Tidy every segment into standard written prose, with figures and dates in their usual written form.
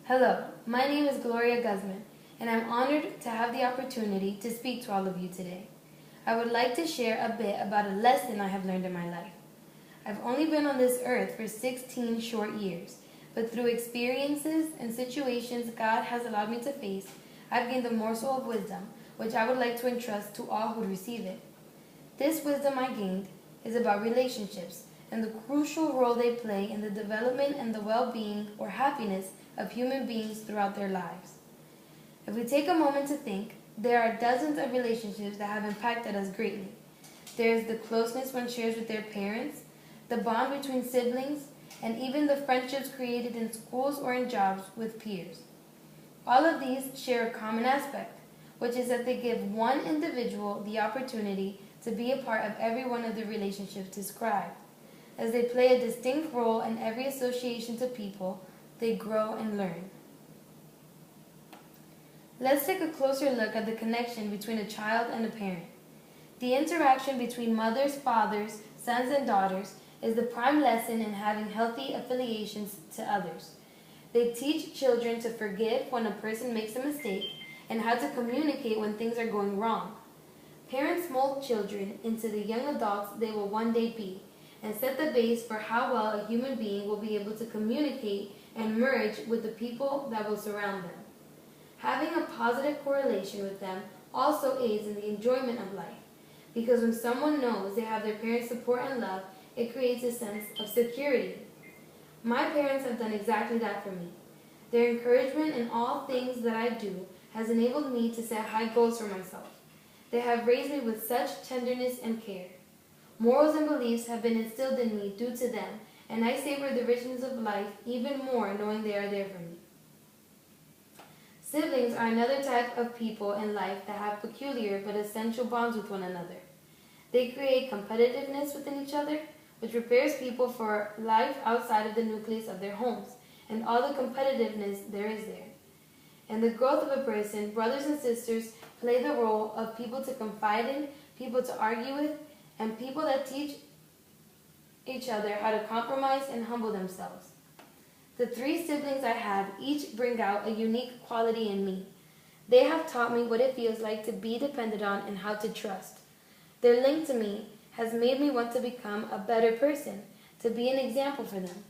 Hello, my name is Gloria Guzman, and I'm honored to have the opportunity to speak to all of you today. I would like to share a bit about a lesson I have learned in my life. I've only been on this earth for 16 short years, but through experiences and situations God has allowed me to face, I've gained a morsel of wisdom, which I would like to entrust to all who receive it. This wisdom I gained is about relationships and the crucial role they play in the development and the well-being or happiness of human beings throughout their lives. If we take a moment to think, there are dozens of relationships that have impacted us greatly. There is the closeness one shares with their parents, the bond between siblings, and even the friendships created in schools or in jobs with peers. All of these share a common aspect, which is that they give one individual the opportunity to be a part of every one of the relationships described. As they play a distinct role in every association to people, they grow and learn. Let's take a closer look at the connection between a child and a parent. The interaction between mothers, fathers, sons, and daughters is the prime lesson in having healthy affiliations to others. They teach children to forgive when a person makes a mistake and how to communicate when things are going wrong. Parents mold children into the young adults they will one day be and set the base for how well a human being will be able to communicate and merge with the people that will surround them. Having a positive correlation with them also aids in the enjoyment of life, because when someone knows they have their parents' support and love, it creates a sense of security. My parents have done exactly that for me. Their encouragement in all things that I do has enabled me to set high goals for myself. They have raised me with such tenderness and care. Morals and beliefs have been instilled in me due to them, and I savor the richness of life even more knowing they are there for me. Siblings are another type of people in life that have peculiar but essential bonds with one another. They create competitiveness within each other, which prepares people for life outside of the nucleus of their homes, and all the competitiveness there is there. In the growth of a person, brothers and sisters play the role of people to confide in, people to argue with, and people that teach each other how to compromise and humble themselves. The three siblings I have each bring out a unique quality in me. They have taught me what it feels like to be depended on and how to trust. Their link to me has made me want to become a better person, to be an example for them.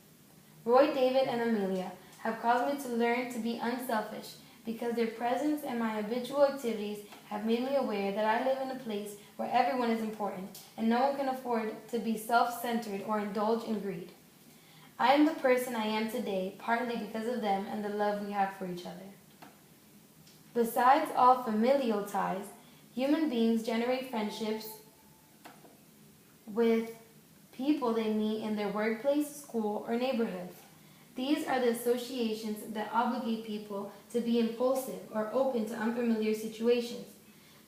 Roy, David, and Amelia have caused me to learn to be unselfish because their presence and my habitual activities have made me aware that I live in a place where everyone is important and no one can afford to be self-centered or indulge in greed. I am the person I am today partly because of them and the love we have for each other. Besides all familial ties, human beings generate friendships with people they meet in their workplace, school, or neighborhoods. These are the associations that obligate people to be impulsive or open to unfamiliar situations.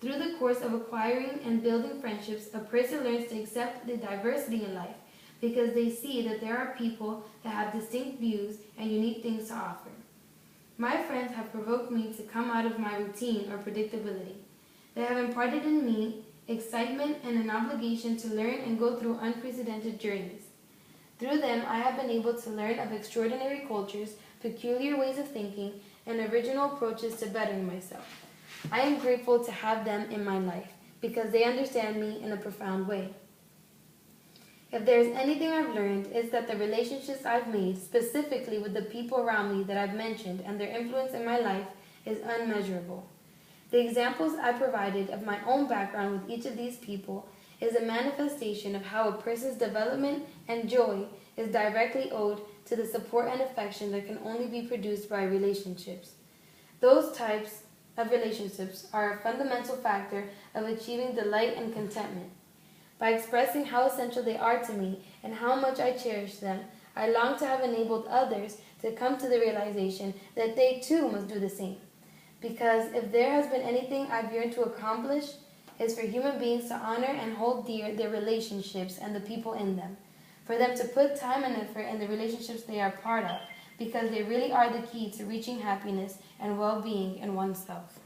Through the course of acquiring and building friendships, a person learns to accept the diversity in life because they see that there are people that have distinct views and unique things to offer. My friends have provoked me to come out of my routine or predictability. They have imparted in me excitement and an obligation to learn and go through unprecedented journeys. Through them, I have been able to learn of extraordinary cultures, peculiar ways of thinking, and original approaches to bettering myself. I am grateful to have them in my life because they understand me in a profound way. If there is anything I've learned, it's that the relationships I've made, specifically with the people around me that I've mentioned and their influence in my life, is unmeasurable. The examples I provided of my own background with each of these people is a manifestation of how a person's development and joy is directly owed to the support and affection that can only be produced by relationships. Those types of relationships are a fundamental factor of achieving delight and contentment. By expressing how essential they are to me and how much I cherish them, I long to have enabled others to come to the realization that they too must do the same. Because if there has been anything I've yearned to accomplish, it's for human beings to honor and hold dear their relationships and the people in them. For them to put time and effort in the relationships they are part of, because they really are the key to reaching happiness and well-being in oneself.